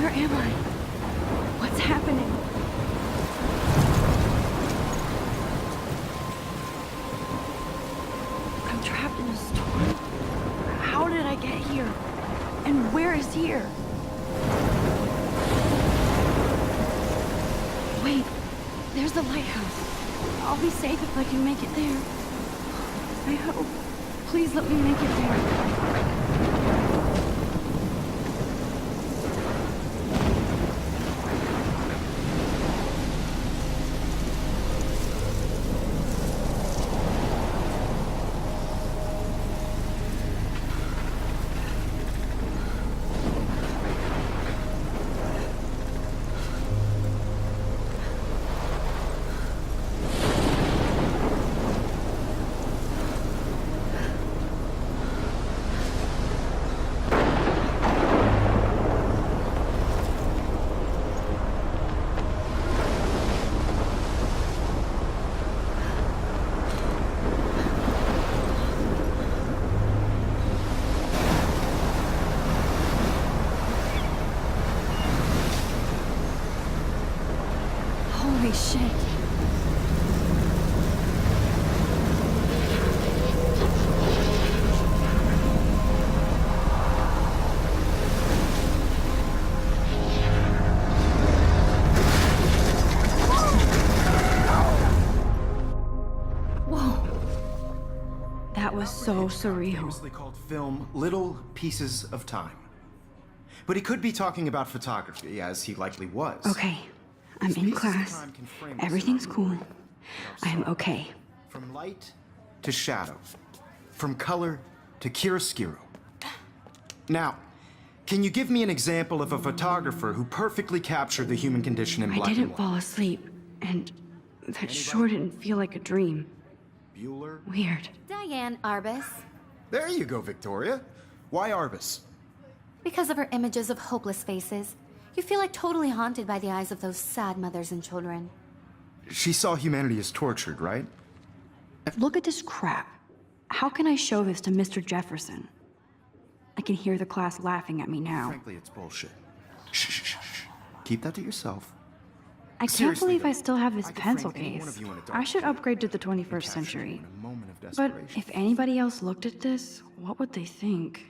Where am I? What's happening? I'm trapped in a storm. How did I get here? And where is here? Wait, there's the lighthouse. I'll be safe if I can make it there. I hope. Please let me make it there. Holy shit. Whoa. That was so surreal. Famously called film Little Pieces of Time. But he could be talking about photography, as he likely was. Okay, I'm in class. Everything's cool. I'm okay. From light to shadow. From color to chiaroscuro. Now, can you give me an example of a photographer who perfectly captured the human condition in black I and didn't white? fall asleep, and that sure didn't feel like a dream. Bueller? Weird. Diane Arbus. There you go, Victoria. Why Arbus? Because of her images of hopeless faces, you feel like totally haunted by the eyes of those sad mothers and children. She saw humanity as tortured, right? Look at this crap. How can I show this to Mr. Jefferson? I can hear the class laughing at me now. Frankly, it's bullshit. Shh, shh, shh, shh. Keep that to yourself. I can't Seriously, believe though, I still have this I could pencil frame any one case. of you in a dark I should shade upgrade to the and 21st capture you century. in a moment of But desperation. if anybody else looked at this, what would they think?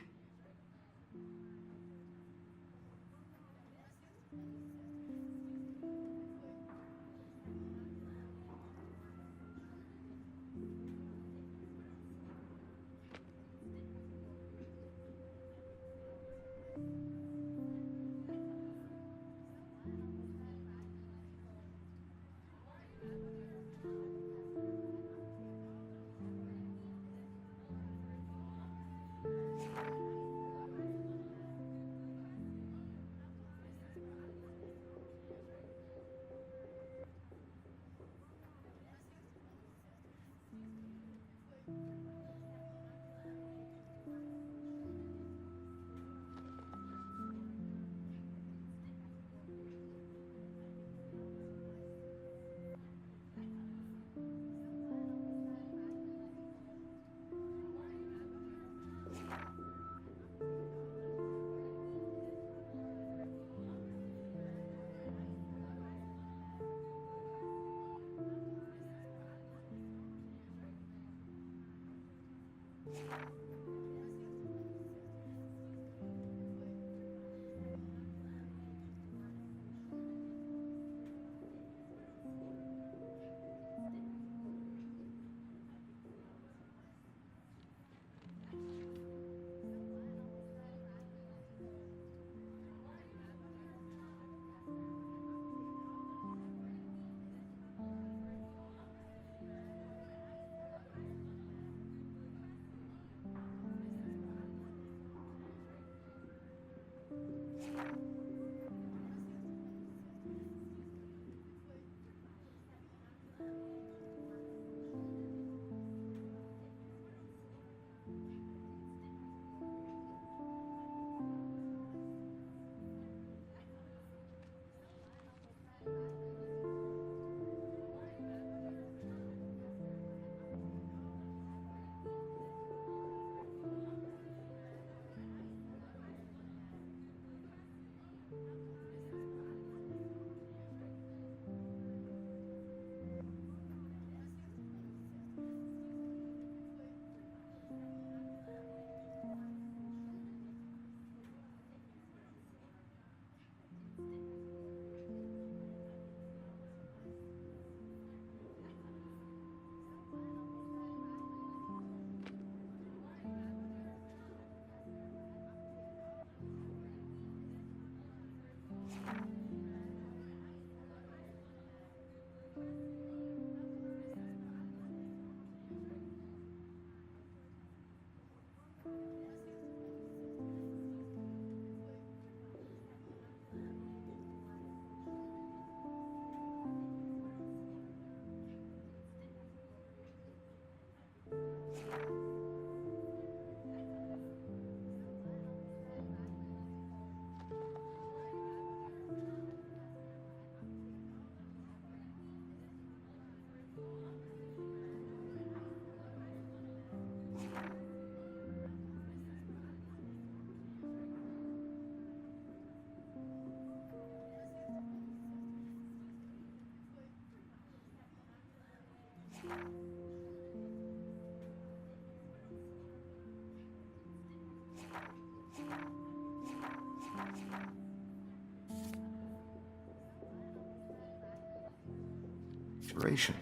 Inspiration.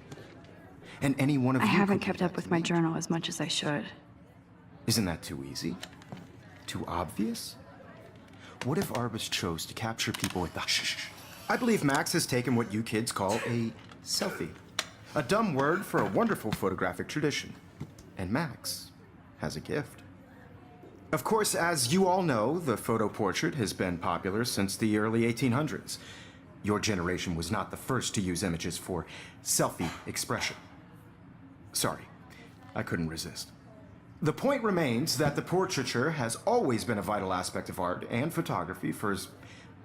And any one of I you haven't could kept do up that with to my me. journal as much as I should. Isn't that too easy? Too obvious? What if Arbus chose to capture people with the shh? I believe Max has taken what you kids call a selfie. A dumb word for a wonderful photographic tradition. And Max has a gift. Of course, as you all know, the photo portrait has been popular since the early 1800s. Your generation was not the first to use images for selfie expression. Sorry, I couldn't resist. The point remains that the portraiture has always been a vital aspect of art and photography for as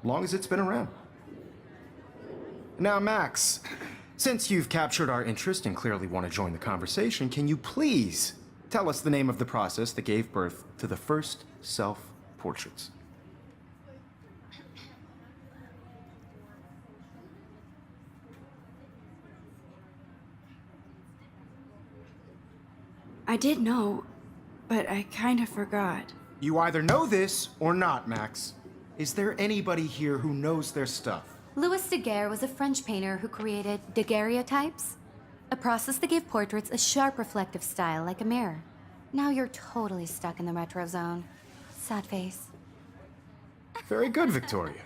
long as it's been around. Now, Max, since you've captured our interest and clearly want to join the conversation, can you please tell us the name of the process that gave birth to the first self-portraits? I did know, but I kind of forgot. You either know this or not, Max. Is there anybody here who knows their stuff? Louis Daguerre was a French painter who created daguerreotypes, a process that gave portraits a sharp reflective style like a mirror. Now you're totally stuck in the retro zone. Sad face. Very good, Victoria.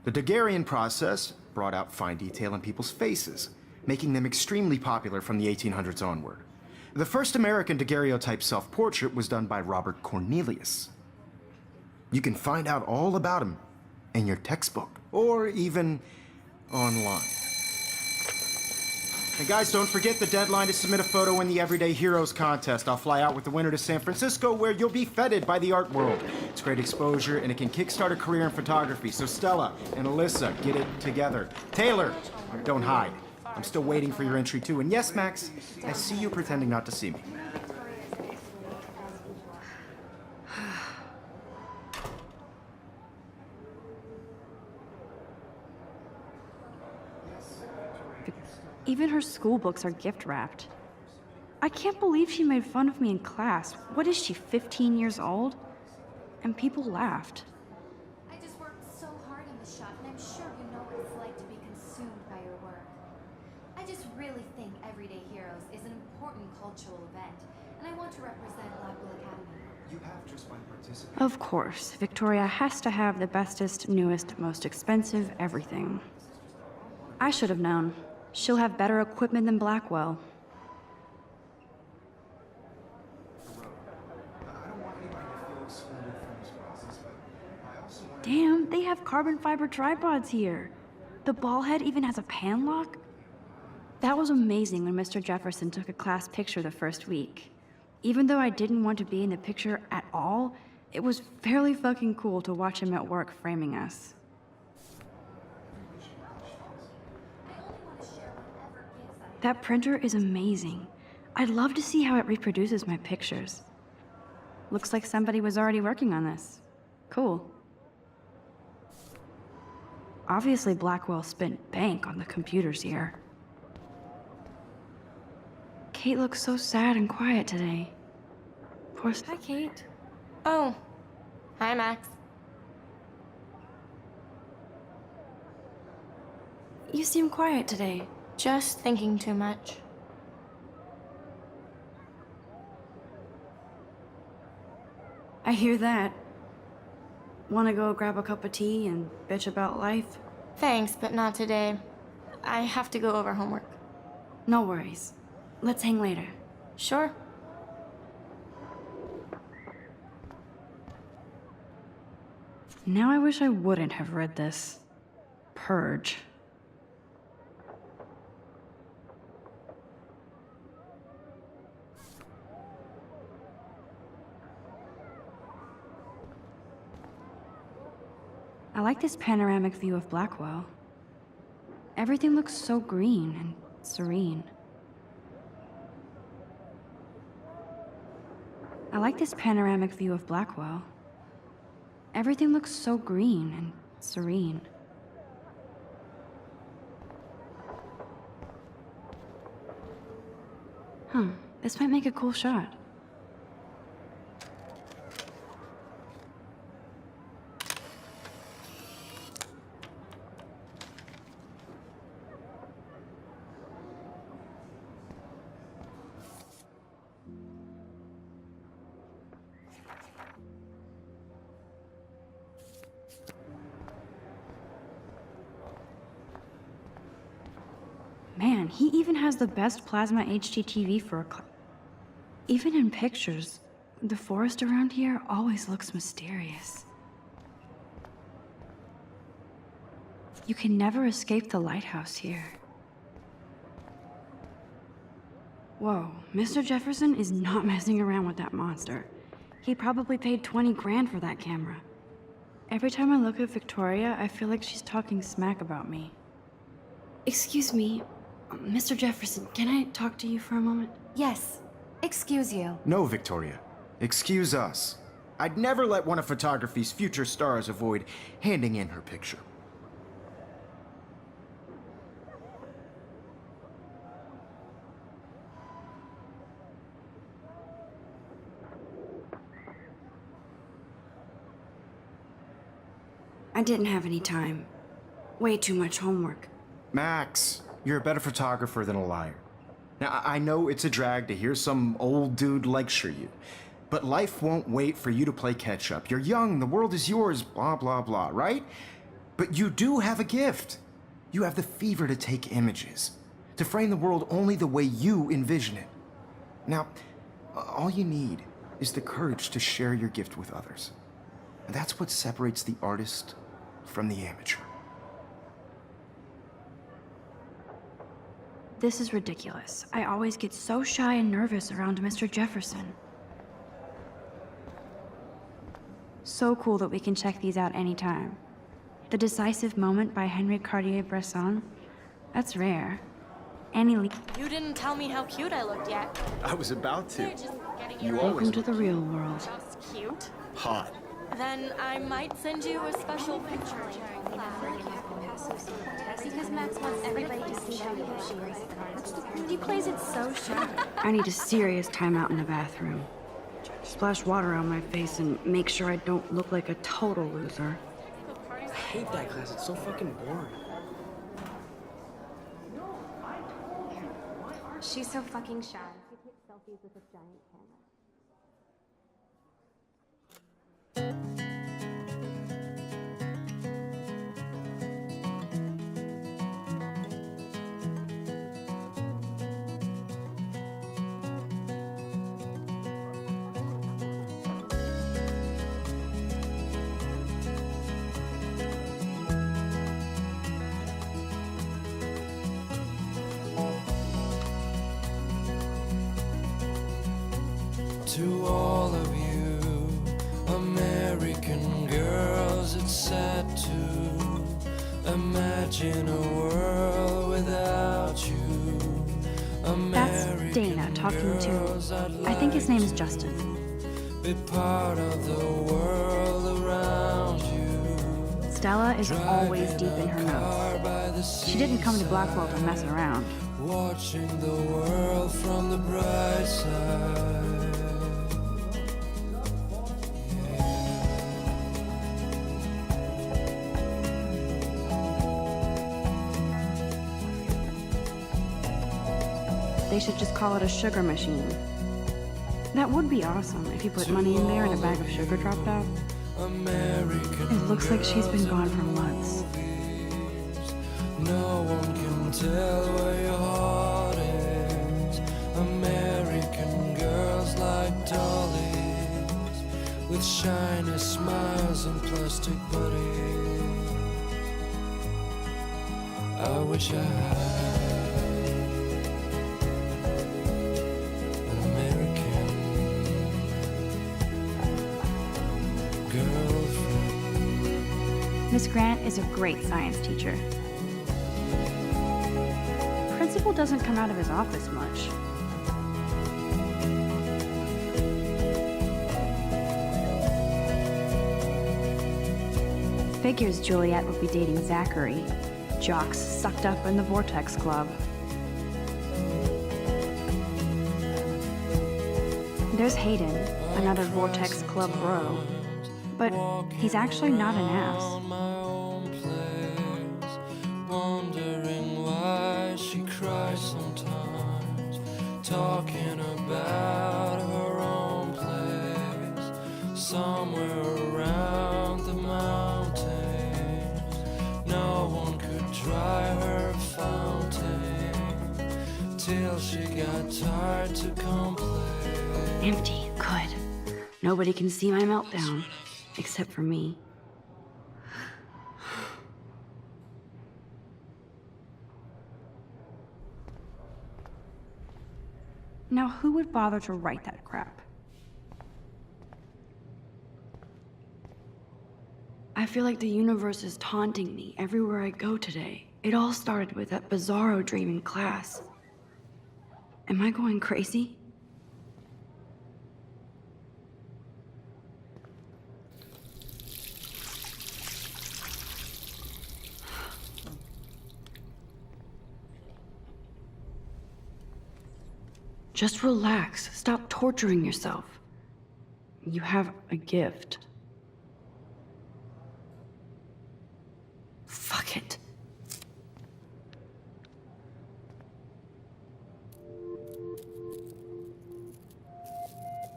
The Daguerrean process brought out fine detail in people's faces, making them extremely popular from the 1800s onward. The first American daguerreotype self-portrait was done by Robert Cornelius. You can find out all about him in your textbook, or even online. And guys, don't forget the deadline to submit a photo in the Everyday Heroes contest. I'll fly out with the winner to San Francisco, where you'll be feted by the art world. It's great exposure, and it can kickstart a career in photography. So Stella and Alyssa, get it together. Taylor, don't hide. I'm still waiting for your entry too. And yes, Max, I see you pretending not to see me. Even her school books are gift wrapped. I can't believe she made fun of me in class. What is she, 15 years old? And people laughed. I just worked so hard on the shot, and I'm sure you know what it's like to be consumed by your work. I just really think Everyday Heroes is an important cultural event, and I want to represent Blackwell Academy. You have just by participating. Of course, Victoria has to have the bestest, newest, most expensive everything. I should have known. She'll have better equipment than Blackwell. Damn, they have carbon fiber tripods here. The ball head even has a pan lock. That was amazing when Mr. Jefferson took a class picture the first week. Even though I didn't want to be in the picture at all, it was fairly fucking cool to watch him at work framing us. That printer is amazing. I'd love to see how it reproduces my pictures. Looks like somebody was already working on this. Cool. Obviously, Blackwell spent bank on the computers here. Kate looks so sad and quiet today. Poor Hi, Kate. Oh. Hi, Max. You seem quiet today. Just thinking too much. I hear that. Wanna go grab a cup of tea and bitch about life? Thanks, but not today. I have to go over homework. No worries. Let's hang later. Sure. Now I wish I wouldn't have read this. Purge. I like this panoramic view of Blackwell. Everything looks so green and serene. I like this panoramic view of Blackwell. Everything looks so green and serene. This might make a cool shot. Man, he even has the best plasma HDTV for a even in pictures, the forest around here always looks mysterious. You can never escape the lighthouse here. Whoa, Mr. Jefferson is not messing around with that monster. He probably paid 20 grand for that camera. Every time I look at Victoria, I feel like she's talking smack about me. Excuse me, Mr. Jefferson, can I talk to you for a moment? Yes. Excuse you. No, Victoria. Excuse us. I'd never let one of photography's future stars avoid handing in her picture. I didn't have any time. Way too much homework. Max, you're a better photographer than a liar. Now, I know it's a drag to hear some old dude lecture you, but life won't wait for you to play catch-up. You're young, the world is yours, blah, blah, blah, right? But you do have a gift. You have the fever to take images, to frame the world only the way you envision it. Now, all you need is the courage to share your gift with others. And that's what separates the artist from the amateur. This is ridiculous. I always get so shy and nervous around Mr. Jefferson. So cool that we can check these out anytime. The Decisive Moment by Henry Cartier-Bresson. That's rare. Annie Lee. You didn't tell me how cute I looked yet. I was about to. You're just getting You your always Welcome to the real world. just cute. hot. Then I might send you a special picture. Because Max wants everybody to see how good she is. He plays it so shy. I need a serious timeout in the bathroom. Splash water on my face and make sure I don't look like a total loser. I hate that class. It's so fucking boring. She's so fucking shy. She takes selfies with a giant camera. To all of you American girls, it's sad to imagine a world without you. That's Dana talking to... I think his name is Justin. Be part of the world around you. Stella is always deep in her notes. By the sea, She didn't come to Blackwell to mess around. watching the world from the bright side. They should just call it a sugar machine. That would be awesome if you put money in there and a bag of sugar dropped out. American It looks like she's been gone for girls months. movies. No one can tell where your heart is. American girls like dollies, with shiny smiles and plastic bodies. I wish I had an American girlfriend. Miss Grant is a great science teacher. Principal doesn't come out of his office much. Figures Juliet would be dating Zachary, jocks sucked up in the Vortex Club. There's Hayden, another Vortex Club bro. But he's actually not an ass. On my own place, wondering why she cries sometimes, talking about her own place, somewhere around the mountains. No one could dry her fountain till she got tired to complain. Empty, good. Nobody can see my meltdown, except for me. Now, who would bother to write that crap? I feel like the universe is taunting me everywhere I go today. It all started with that bizarro dream in class. Am I going crazy? Just relax. Stop torturing yourself. You have a gift. Fuck it.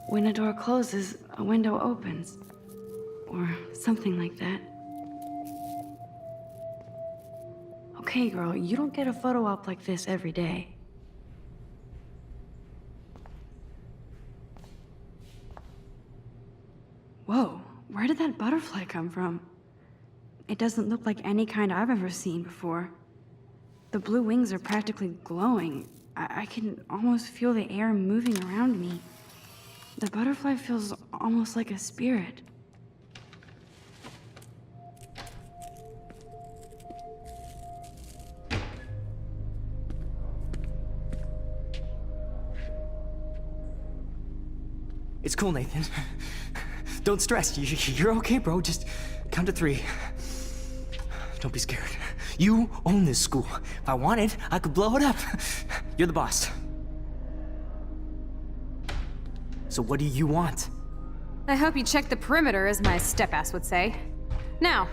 When a door closes, a window opens. Or something like that. Okay, girl, you don't get a photo op like this every day. Whoa, where did that butterfly come from? It doesn't look like any kind I've ever seen before. The blue wings are practically glowing. I can almost feel the air moving around me. The butterfly feels almost like a spirit. It's cool, Nathan. Don't stress. You're okay, bro. Just count to 3. Don't be scared. You own this school. If I wanted, I could blow it up. You're the boss. So what do you want? I hope you checked the perimeter, as my step-ass would say. Now,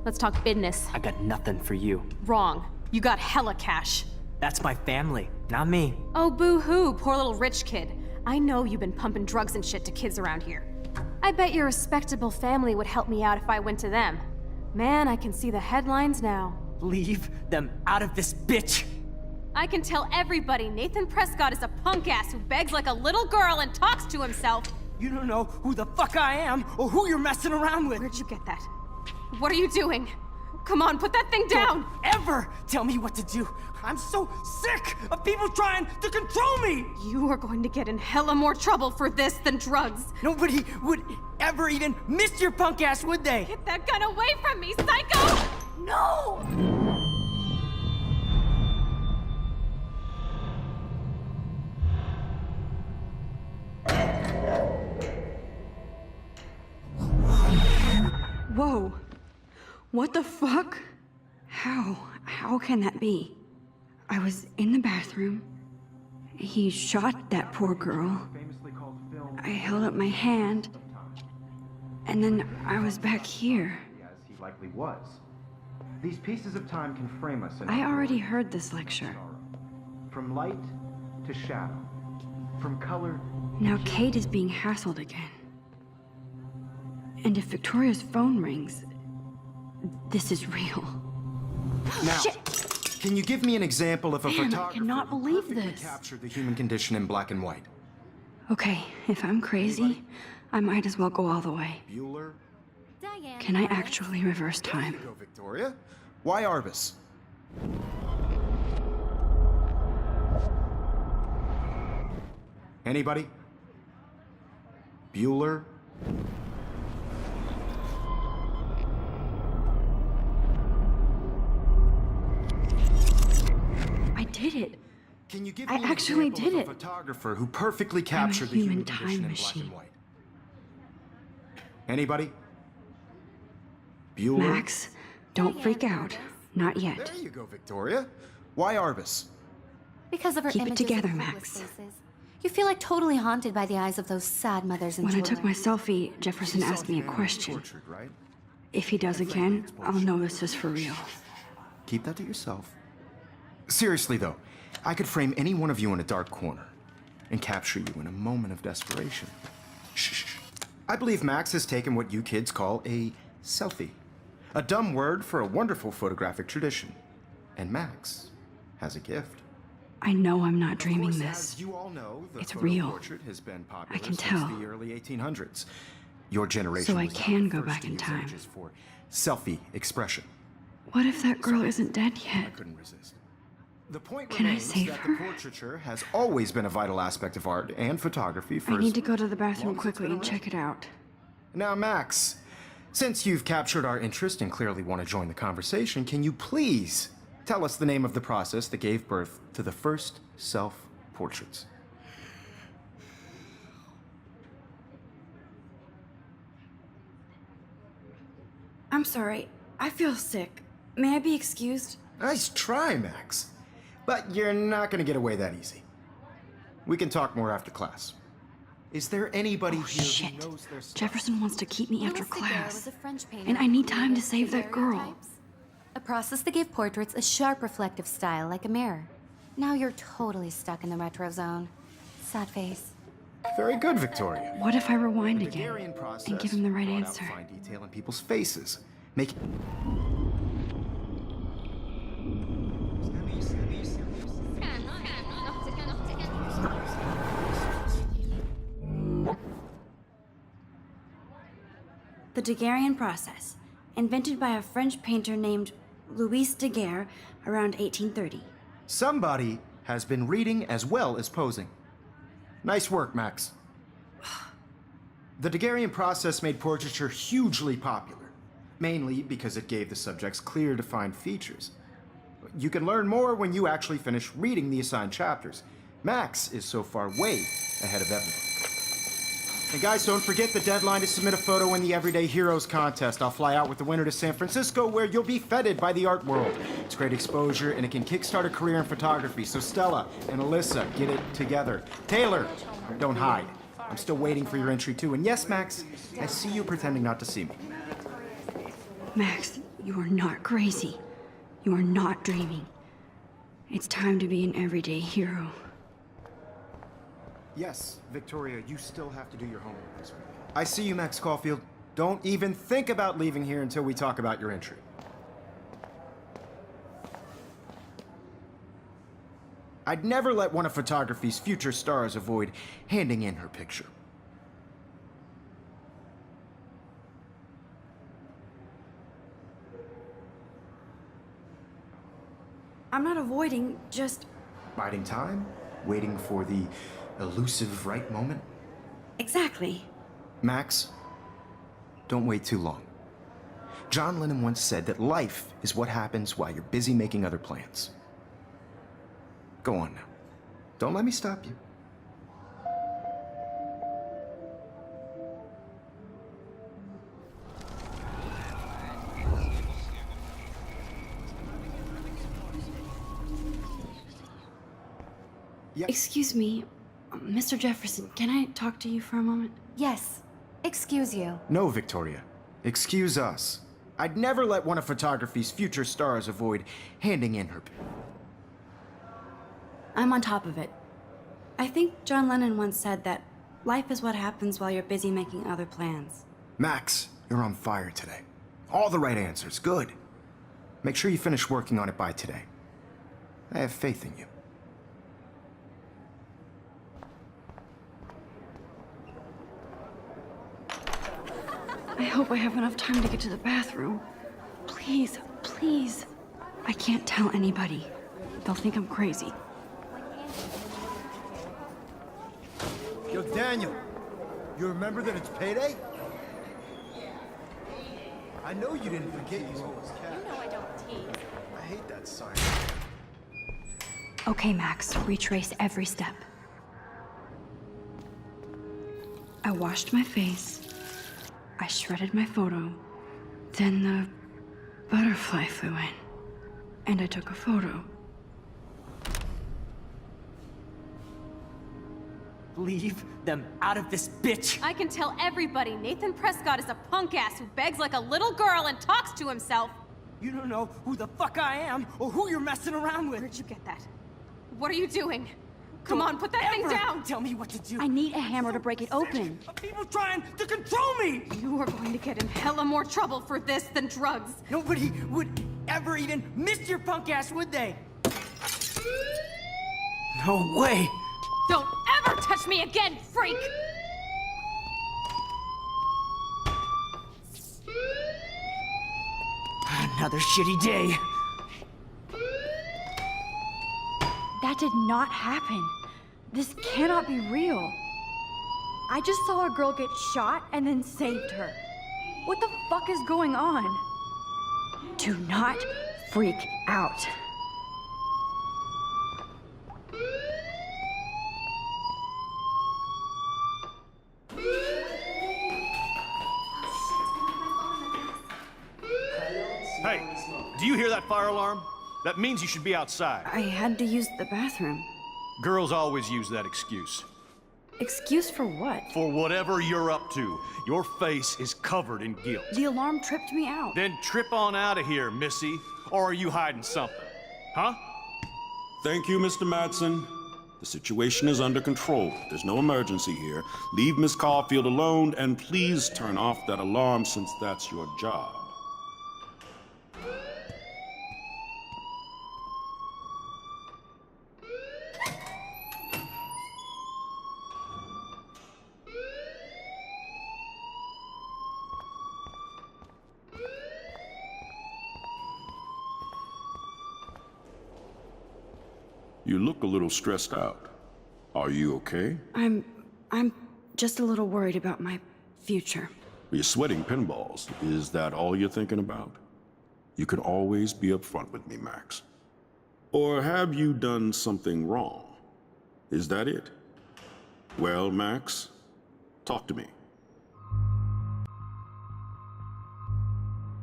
let's talk business. I got nothing for you. Wrong. You got hella cash. That's my family, not me. Oh, boo-hoo, poor little rich kid. I know you've been pumping drugs and shit to kids around here. I bet your respectable family would help me out if I went to them. Man, I can see the headlines now. Leave them out of this bitch! I can tell everybody Nathan Prescott is a punk ass who begs like a little girl and talks to himself. You don't know who the fuck I am or who you're messing around with. Where'd you get that? What are you doing? Come on, put that thing down! Don't ever tell me what to do. I'm so sick of people trying to control me! You are going to get in hella more trouble for this than drugs. Nobody would ever even miss your punk ass, would they? Get that gun away from me, psycho! No! Whoa. What the fuck? How can that be? I was in the bathroom. He shot that poor girl. I held up my hand. And then I was back here. As he likely was. These pieces of time can frame us in I already heard this lecture. from light to shadow, from color. Now Kate is being hassled again. And if Victoria's phone rings, this is real. Now, can you give me an example of a Man, I photographer cannot who believe perfectly this. captured the human condition in black and white? Okay, if I'm crazy, I might as well go all the way. Bueller? Diane. Can I actually reverse time? There you go, Victoria. Why Arbus? Anybody? Bueller? I did it. Can you give I me an actually example did of a it. photographer who perfectly captured the human human condition time in black and machine. white? Anybody? Bueller? Max, don't freak out. Not yet. There you go, Victoria. Why Arbus? Because of her Keep it images of together, hopeless Max. faces. You feel like totally haunted by the eyes of those sad mothers and When I children. took my selfie, Jefferson You saw asked me a Hannah question. tortured, right? If he does again, I'll know this is for real. Keep that to yourself. Seriously, though, I could frame any one of you in a dark corner and capture you in a moment of desperation. Shh. I believe Max has taken what you kids call a selfie. A dumb word for a wonderful photographic tradition. And Max has a gift. I know I'm not dreaming Of course, this. as you all know, the It's photo real. portrait has been popular I can since tell. the early 1800s. Your generation So I was not can the go first back to in use time. images for selfie expression. What if that girl isn't dead I yet? couldn't resist. The point Can I remains save that her? the portraiture has always been a vital aspect of art and photography for I as need to go to the long bathroom as it's quickly been and check it out. Now, Max, since you've captured our interest and clearly want to join the conversation, can you please tell us the name of the process that gave birth to the first self-portraits? I'm sorry. I feel sick. May I be excused? Nice try, Max. But you're not going to get away that easy. We can talk more after class. Is there anybody Oh, here shit. who knows their stuff? Jefferson wants to keep me after Louis Daguerre class. was a French painter And I need who time to created save that girl. daguerreotypes, a process that gave portraits a sharp reflective style like a mirror. Now you're totally stuck in the retro zone. Sad face. Very good, Victoria. What if I rewind The again Daguerrean process and give him the right brought out answer? fine detail in people's faces, making. The Daguerrean process, invented by a French painter named Louis Daguerre around 1830. Somebody has been reading as well as posing. Nice work, Max. The Daguerrean process made portraiture hugely popular, mainly because it gave the subjects clear, defined features. You can learn more when you actually finish reading the assigned chapters. Max is so far way ahead of everyone. And guys, don't forget the deadline to submit a photo in the Everyday Heroes contest. I'll fly out with the winner to San Francisco, where you'll be feted by the art world. It's great exposure, and it can kickstart a career in photography. So Stella and Alyssa, get it together. Taylor, don't hide. I'm still waiting for your entry too. And yes, Max, I see you pretending not to see me. Max, you are not crazy. You are not dreaming. It's time to be an everyday hero. Yes, Victoria, you still have to do your homework this week. I see you, Max Caulfield. Don't even think about leaving here until we talk about your entry. I'd never let one of photography's future stars avoid handing in her picture. I'm not avoiding, just... Biding time, waiting for the elusive right moment. Exactly. Max, don't wait too long. John Lennon once said that life is what happens while you're busy making other plans. Go on now. Don't let me stop you. Yeah. Excuse me, Mr. Jefferson, can I talk to you for a moment? Yes. Excuse you. No, Victoria. Excuse us. I'd never let one of photography's future stars avoid handing in her... I'm on top of it. I think John Lennon once said that life is what happens while you're busy making other plans. Max, You're on fire today. All the right answers. Good. Make sure you finish working on it by today. I have faith in you. I hope I have enough time to get to the bathroom. Please, please. I can't tell anybody. They'll think I'm crazy. Yo, Daniel, you remember that it's payday? I know you didn't forget you owe us cash. You know I don't tease. I hate that sign. Okay, Max, retrace every step. I washed my face. I shredded my photo. Then the butterfly flew in. And I took a photo. Leave them out of this bitch! I can tell everybody Nathan Prescott is a punk ass who begs like a little girl and talks to himself. You don't know who the fuck I am or who you're messing around with. Where'd you get that? What are you doing? Come on, put that thing Ever down! Tell me what to do. I need a hammer to break it open. Of people trying to control me! You are going to get in hella more trouble for this than drugs. Nobody would ever even miss your punk ass, would they? No way! Don't ever touch me again, freak! Another shitty day. That did not happen. This cannot be real. I just saw a girl get shot and then saved her. What the fuck is going on? Do not freak out. Hey, do you hear that fire alarm? That means you should be outside. I had to use the bathroom. Girls always use that excuse. Excuse for what? For whatever you're up to, your face is covered in guilt. The alarm tripped me out. Then trip on out of here, Missy. Or are you hiding something? Huh? Thank you, Mr. Madsen. The situation is under control. There's no emergency here. Leave Miss Caulfield alone, and please turn off that alarm since that's your job. You look a little stressed out. Are you okay? I'm just a little worried about my future. You're sweating pinballs. Is that all you're thinking about? You can always be upfront with me, Max. Or have you done something wrong? Is that it? Well, Max, talk to me.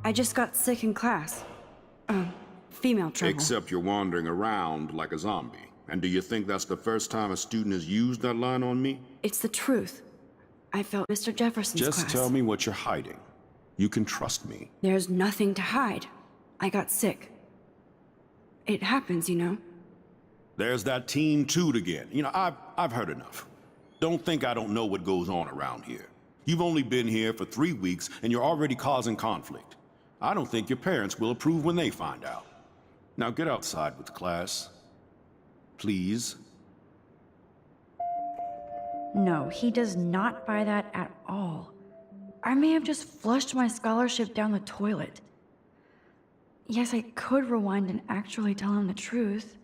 I just got sick in class. Female trouble. Except you're wandering around like a zombie. And do you think that's the first time a student has used that line on me? It's the truth. I felt Mr. Jefferson's class. Just tell me what you're hiding. You can trust me. There's nothing to hide. I got sick. It happens, you know. There's that teen toot again. You know, I've heard enough. Don't think I don't know what goes on around here. You've only been here for 3 weeks, and you're already causing conflict. I don't think your parents will approve when they find out. Now get outside with class. Please. No, he does not buy that at all. I may have just flushed my scholarship down the toilet. Yes, I could rewind and actually tell him the truth.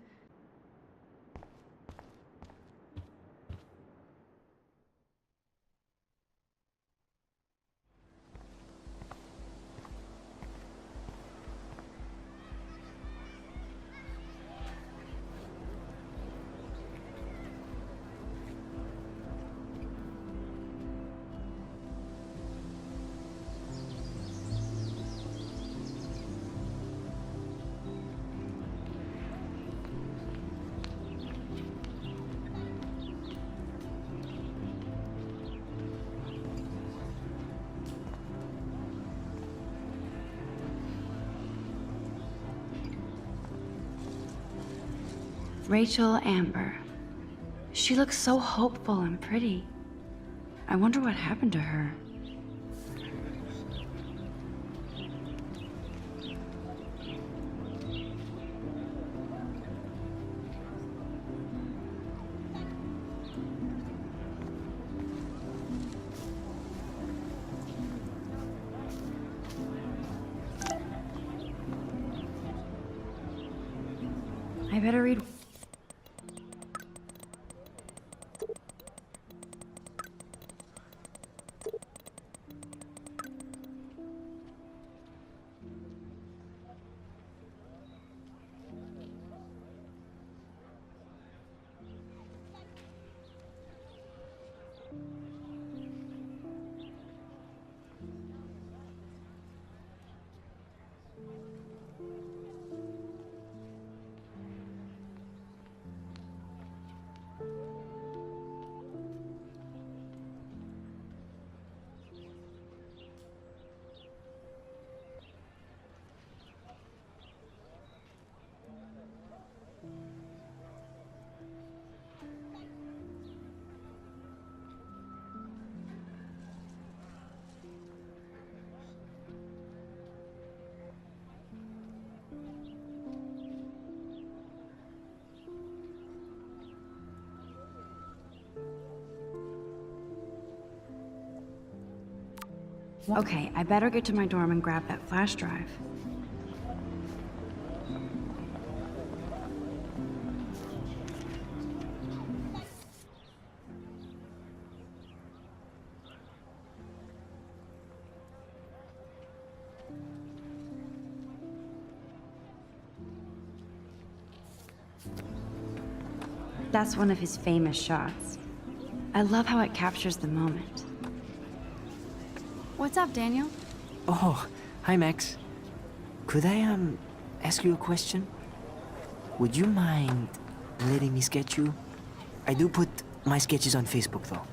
Rachel Amber. She looks so hopeful and pretty. I wonder what happened to her. I better read. Okay, I better get to my dorm and grab that flash drive. That's one of his famous shots. I love how it captures the moment. What's up, Daniel? Oh, hi, Max. Could I, ask you a question? Would you mind letting me sketch you? I do put my sketches on Facebook, though.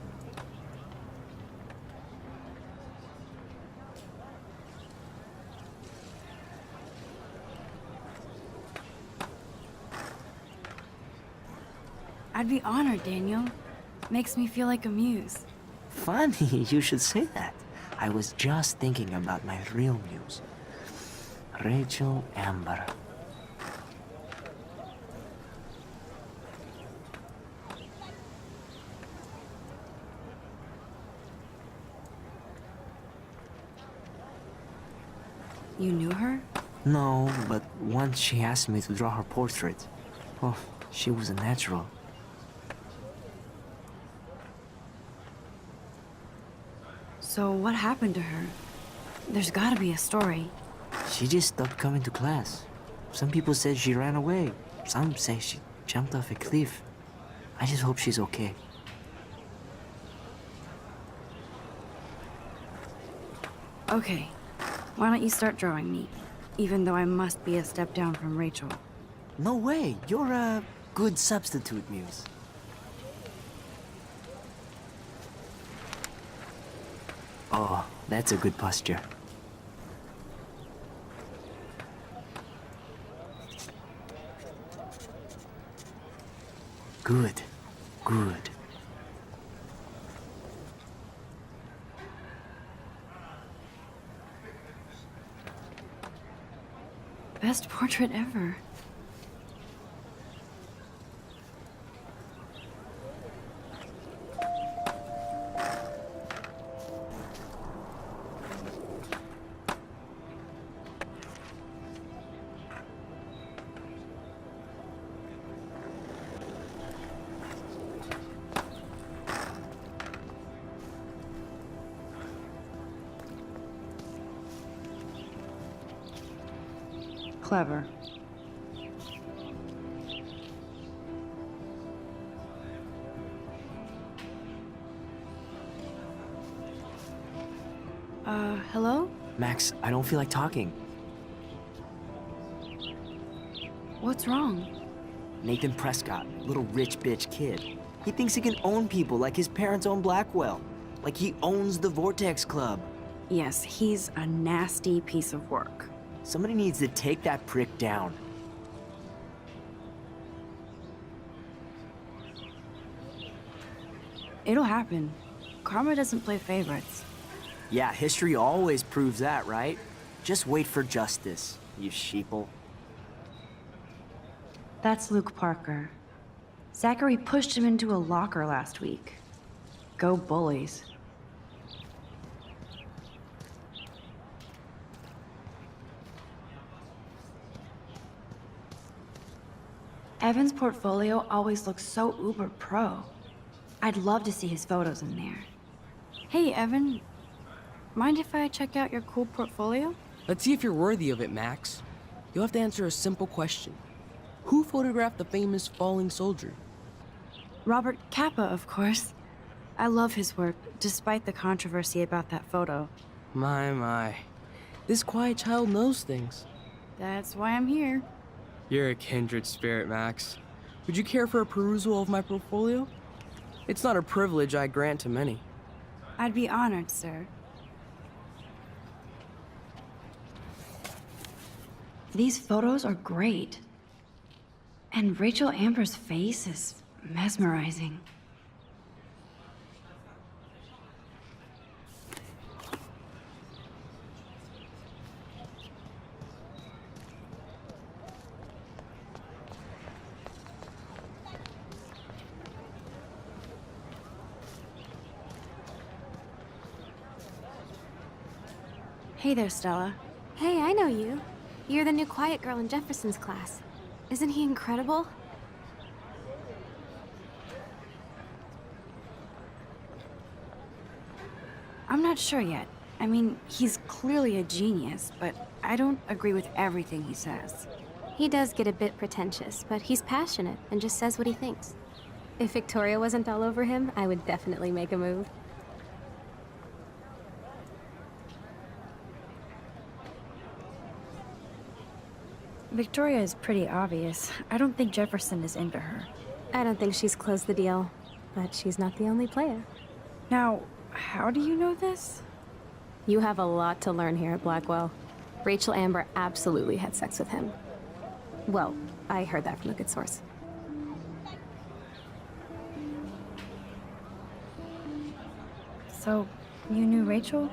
I'd be honored, Daniel. Makes me feel like a muse. Funny, you should say that. I was just thinking about my real muse. Rachel Amber. You knew her? No, but once she asked me to draw her portrait. Oh, she was a natural. So what happened to her? There's gotta be a story. She just stopped coming to class. Some people said she ran away. Some say she jumped off a cliff. I just hope she's okay. Okay, why don't you start drawing me? Even though I must be a step down from Rachel. No way, you're a good substitute muse. Oh, that's a good posture. Good, good. Best portrait ever. Clever. Hello? Max, I don't feel like talking. What's wrong? Nathan Prescott, little rich bitch kid. He thinks he can own people like his parents own Blackwell. Like he owns the Vortex Club. Yes, he's a nasty piece of work. Somebody needs to take that prick down. It'll happen. Karma doesn't play favorites. Yeah, history always proves that, right? Just wait for justice, you sheeple. That's Luke Parker. Zachary pushed him into a locker last week. Go bullies. Evan's portfolio always looks so uber pro. I'd love to see his photos in there. Hey, Evan. Mind if I check out your cool portfolio? Let's see if you're worthy of it, Max. You'll have to answer a simple question. Who photographed the famous falling soldier? Robert Capa, of course. I love his work, despite the controversy about that photo. My. This quiet child knows things. That's why I'm here. You're a kindred spirit, Max. Would you care for a perusal of my portfolio? It's not a privilege I grant to many. I'd be honored, sir. These photos are great. And Rachel Amber's face is mesmerizing. Hey there, Stella. Hey, I know you. You're the new quiet girl in Jefferson's class. Isn't he incredible? I'm not sure yet. I mean, he's clearly a genius, but I don't agree with everything he says. He does get a bit pretentious, but he's passionate and just says what he thinks. If Victoria wasn't all over him, I would definitely make a move. Victoria is pretty obvious. I don't think Jefferson is into her. I don't think she's closed the deal, but she's not the only player. Now, how do you know this? You have a lot to learn here at Blackwell. Rachel Amber absolutely had sex with him. Well, I heard that from a good source. So, you knew Rachel?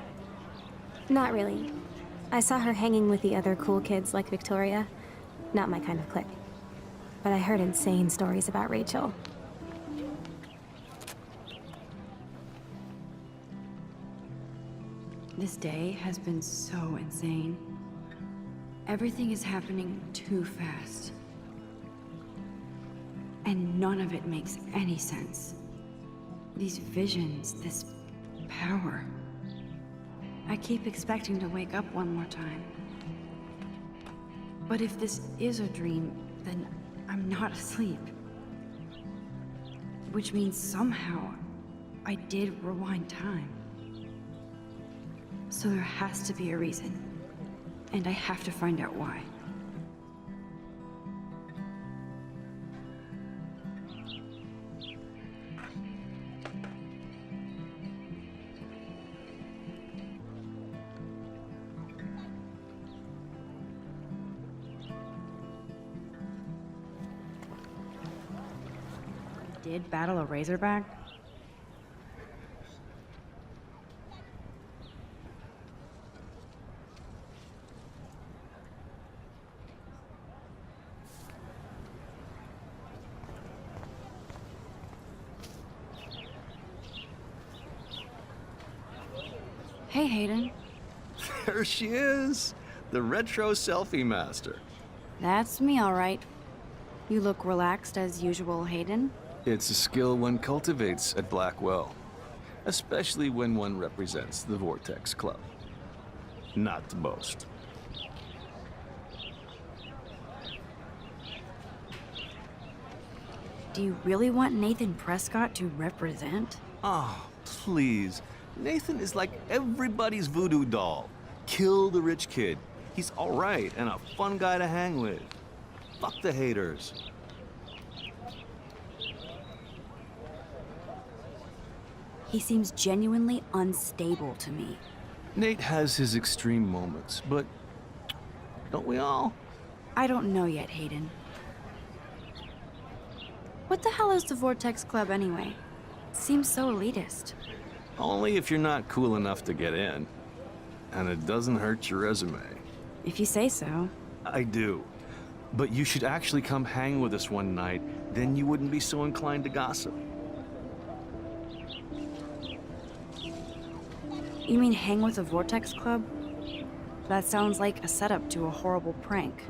Not really. I saw her hanging with the other cool kids like Victoria. Not my kind of clique. But I heard insane stories about Rachel. This day has been so insane. Everything is happening too fast. And none of it makes any sense. These visions, this power. I keep expecting to wake up one more time. But if this is a dream, then I'm not asleep. Which means somehow I did rewind time. So there has to be a reason. And I have to find out why. Did battle a Razorback? Hey, Hayden. There she is, the retro selfie master. That's me, all right. You look relaxed as usual, Hayden. It's a skill one cultivates at Blackwell, especially when one represents the Vortex Club. Not to boast. Do you really want Nathan Prescott to represent? Oh, please. Nathan is like everybody's voodoo doll. Kill the rich kid. He's all right and a fun guy to hang with. Fuck the haters. He seems genuinely unstable to me. Nate has his extreme moments, but don't we all? I don't know yet, Hayden. What the hell is the Vortex Club anyway? Seems so elitist. Only if you're not cool enough to get in. And it doesn't hurt your resume. If you say so. I do. But you should actually come hang with us one night, then you wouldn't be so inclined to gossip. You mean hang with the Vortex Club? That sounds like a setup to a horrible prank.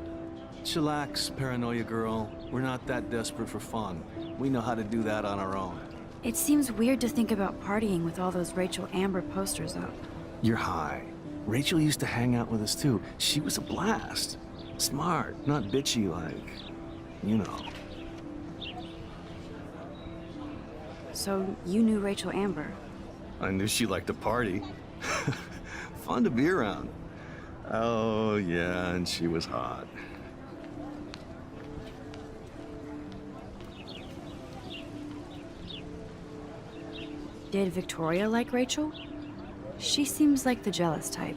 Chillax, paranoia girl. We're not that desperate for fun. We know how to do that on our own. It seems weird to think about partying with all those Rachel Amber posters up. You're high. Rachel used to hang out with us too. She was a blast. Smart, not bitchy like, you know. So you knew Rachel Amber? I knew she liked to party. Fun to be around. Oh, yeah, and she was hot. Did Victoria like Rachel? She seems like the jealous type.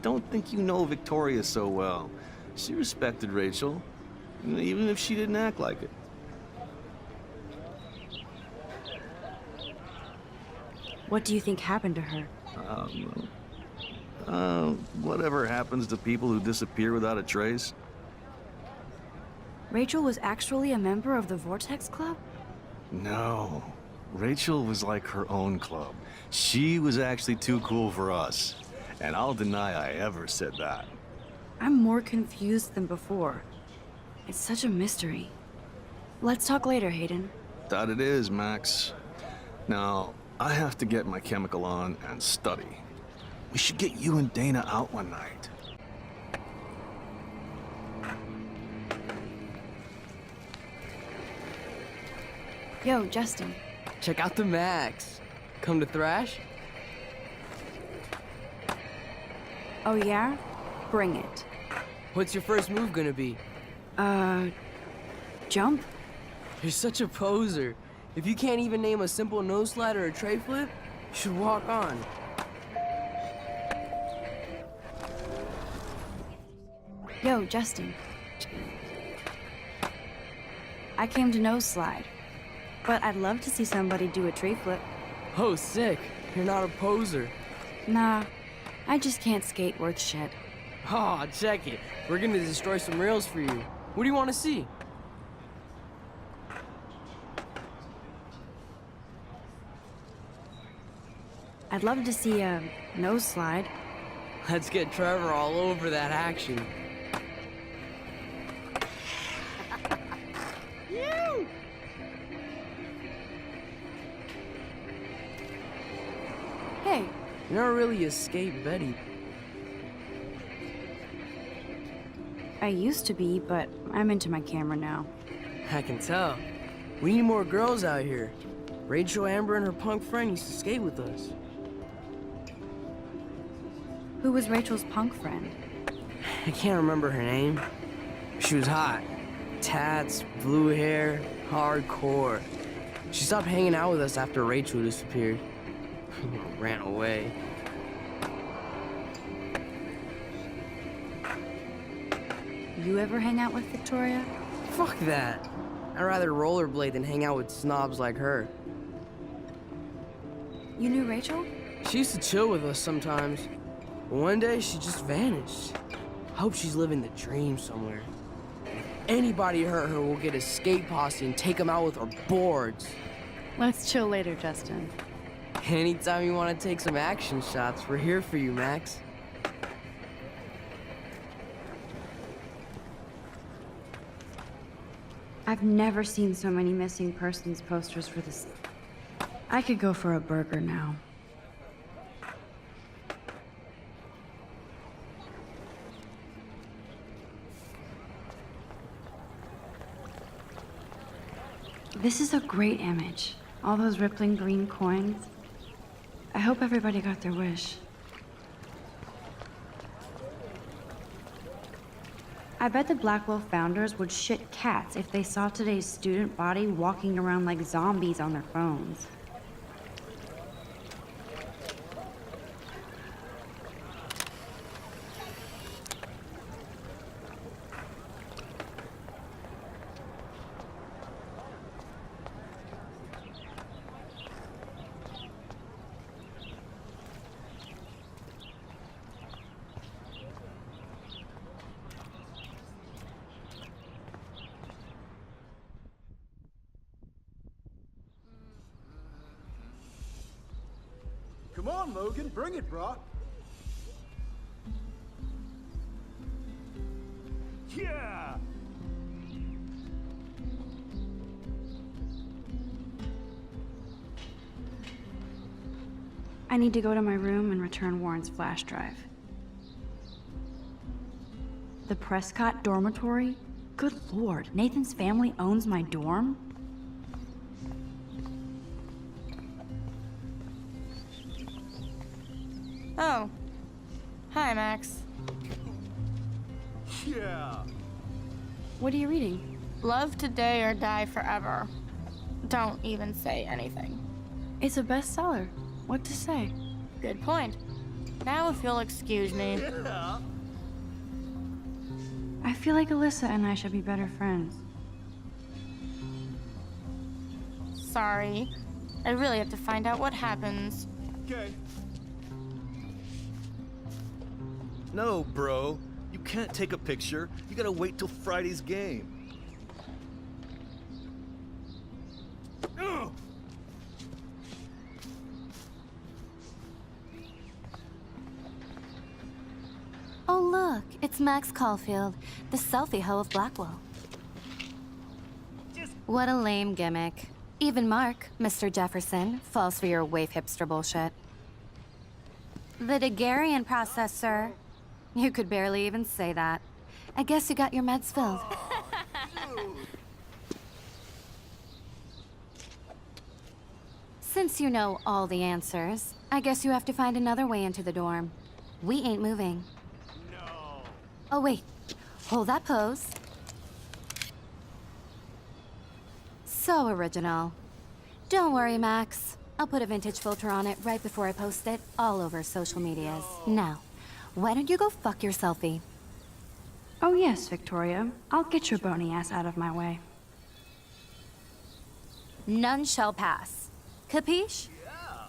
Don't think you know Victoria so well. She respected Rachel, even if she didn't act like it. What do you think happened to her? Whatever happens to people who disappear without a trace. Rachel was actually a member of the Vortex Club? No. Rachel was like her own club. She was actually too cool for us. And I'll deny I ever said that. I'm more confused than before. It's such a mystery. Let's talk later, Hayden. That it is, Max. Now, I have to get my chemical on and study. We should get you and Dana out one night. Yo, Justin. Check out the Max. Come to thrash? Oh yeah? Bring it. What's your first move gonna be? Jump? You're such a poser. If you can't even name a simple nose slide or a tray flip, you should walk on. Yo, Justin. I came to nose slide, but I'd love to see somebody do a tree flip. Oh, sick. You're not a poser. Nah, I just can't skate worth shit. Aw, check it. We're gonna destroy some rails for you. What do you want to see? I'd love to see a nose slide. Let's get Trevor all over that action. Hey. You're not really a skate Betty. I used to be, but I'm into my camera now. I can tell. We need more girls out here. Rachel Amber and her punk friend used to skate with us. Who was Rachel's punk friend? I can't remember her name. She was hot. Tats, blue hair, hardcore. She stopped hanging out with us after Rachel disappeared. Ran away. You ever hang out with Victoria? Fuck that. I'd rather rollerblade than hang out with snobs like her. You knew Rachel? She used to chill with us sometimes. But one day, she just vanished. I hope she's living the dream somewhere. If anybody hurt her, we'll get a skate posse and take them out with our boards. Let's chill later, Justin. Anytime you want to take some action shots, we're here for you, Max. I've never seen so many missing persons posters for this. I could go for a burger now. This is a great image. All those rippling green coins. I hope everybody got their wish. I bet the Blackwell founders would shit cats if they saw today's student body walking around like zombies on their phones. Come on, Logan, bring it, brah. Yeah! I need to go to my room and return Warren's flash drive. The Prescott dormitory? Good lord, Nathan's family owns my dorm? Oh. Hi, Max. Yeah. What are you reading? Love today or die forever. Don't even say anything. It's a bestseller. What to say? Good point. Now if you'll excuse me. Yeah. I feel like Alyssa and I should be better friends. Sorry. I really have to find out what happens. Okay. No, bro. You can't take a picture. You gotta wait till Friday's game. Oh look, it's Max Caulfield, the selfie hoe of Blackwell. What a lame gimmick. Even Mark, Mr. Jefferson, falls for your wave hipster bullshit. The Daguerrean process, sir. You could barely even say that. I guess you got your meds filled. Since you know all the answers, I guess you have to find another way into the dorm. We ain't moving. No. Oh wait, hold that pose. So original. Don't worry, Max. I'll put a vintage filter on it right before I post it all over social medias. Now, why don't you go fuck your selfie? Oh yes, Victoria. I'll get your bony ass out of my way. None shall pass. Capiche?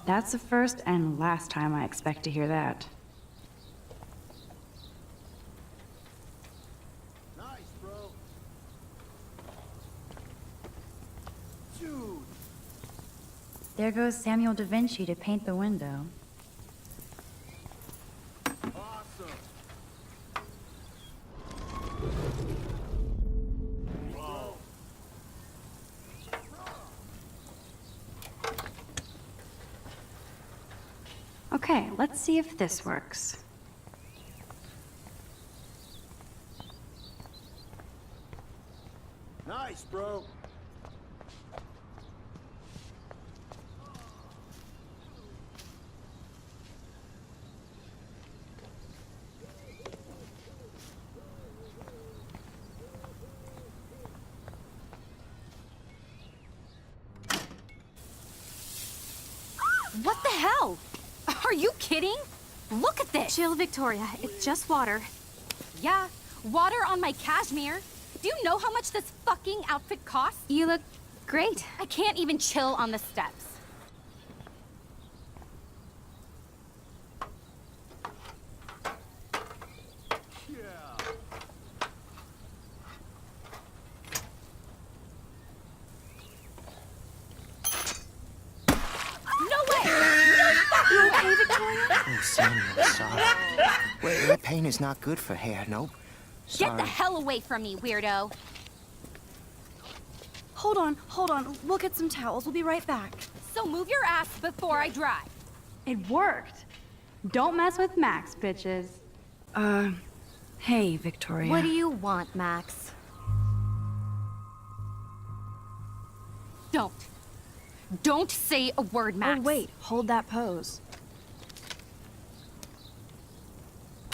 That's the first and last time I expect to hear that. Nice, bro. Dude. There goes Samuel da Vinci to paint the window. Awesome. Okay, let's see if this works. Nice, bro. What the hell? Are you kidding? Look at this! Chill, Victoria. It's just water. Yeah, water on my cashmere. Do you know how much this fucking outfit costs? You look great. I can't even chill on the steps. Oh, Samuel, sorry. Wait, that paint is not good for hair, nope. Sorry. Get the hell away from me, weirdo. Hold on. We'll get some towels. We'll be right back. So move your ass before I drive. It worked. Don't mess with Max, bitches. Hey, Victoria. What do you want, Max? Don't say a word, Max. Oh, wait. Hold that pose.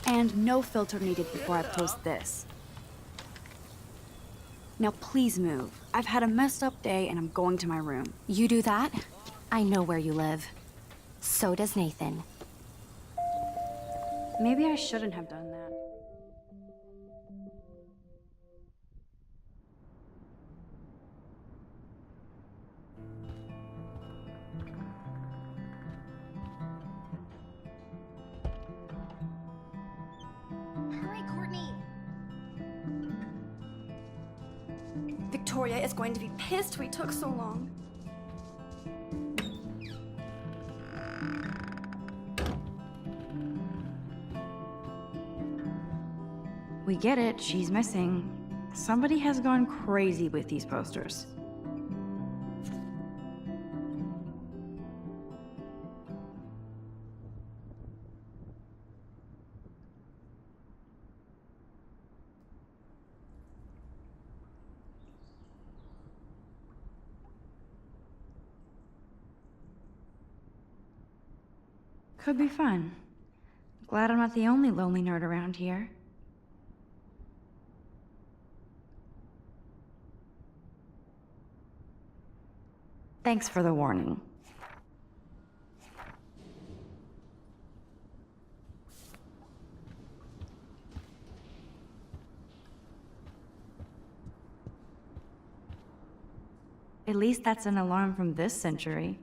And no filter needed before I post this. Now please move. I've had a messed up day and I'm going to my room. You do that? I know where you live. So does Nathan. Maybe I shouldn't have done that. Hurry, Courtney. Victoria is going to be pissed we took so long. We get it, she's missing. Somebody has gone crazy with these posters. Could be fun. Glad I'm not the only lonely nerd around here. Thanks for the warning. At least that's an alarm from this century.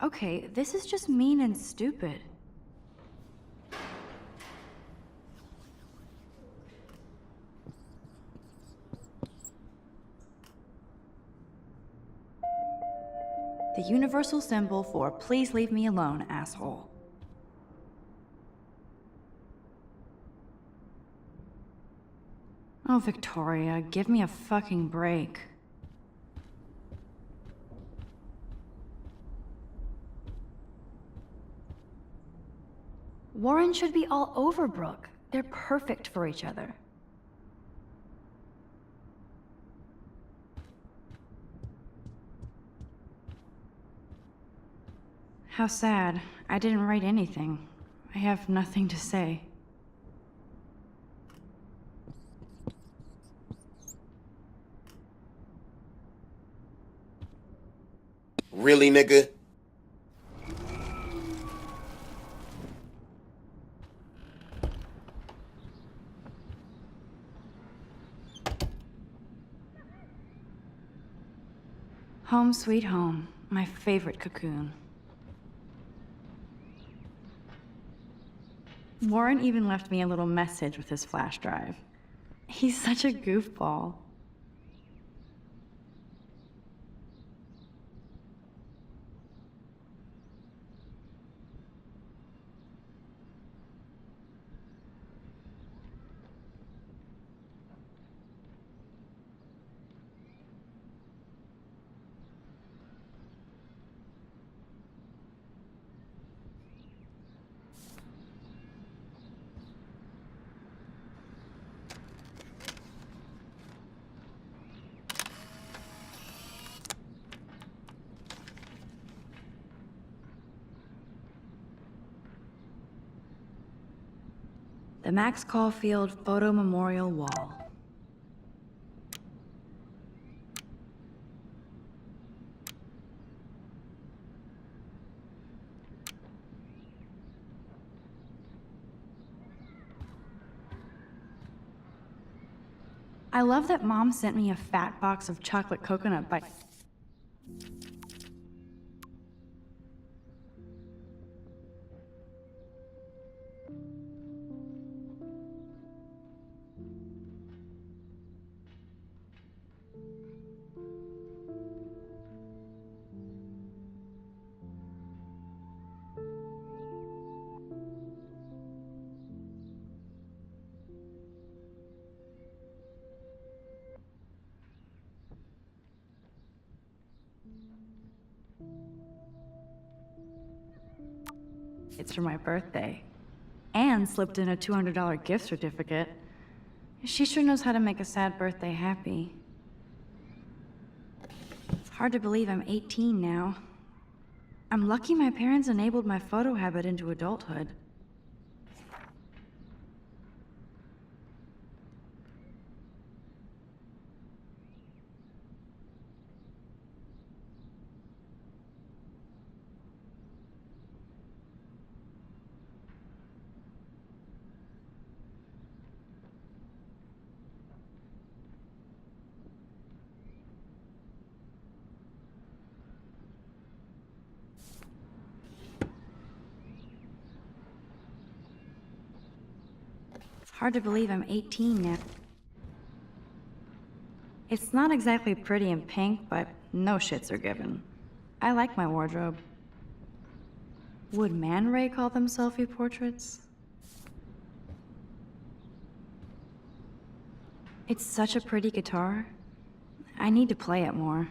Okay, this is just mean and stupid. The universal symbol for please leave me alone, asshole. Oh, Victoria, give me a fucking break. Warren should be all over Brooke. They're perfect for each other. How sad. I didn't write anything. I have nothing to say. Really, nigga? Home sweet home, my favorite cocoon. Warren even left me a little message with his flash drive. He's such a goofball. The Max Caulfield Photo Memorial Wall. I love that Mom sent me a fat box of chocolate coconut bites. It's for my birthday. And slipped in a $200 gift certificate. She sure knows how to make a sad birthday happy. It's hard to believe I'm 18 now. I'm lucky my parents enabled my photo habit into adulthood. Hard to believe I'm 18 now. It's not exactly pretty and pink, but no shits are given. I like my wardrobe. Would Man Ray call them selfie portraits? It's such a pretty guitar. I need to play it more.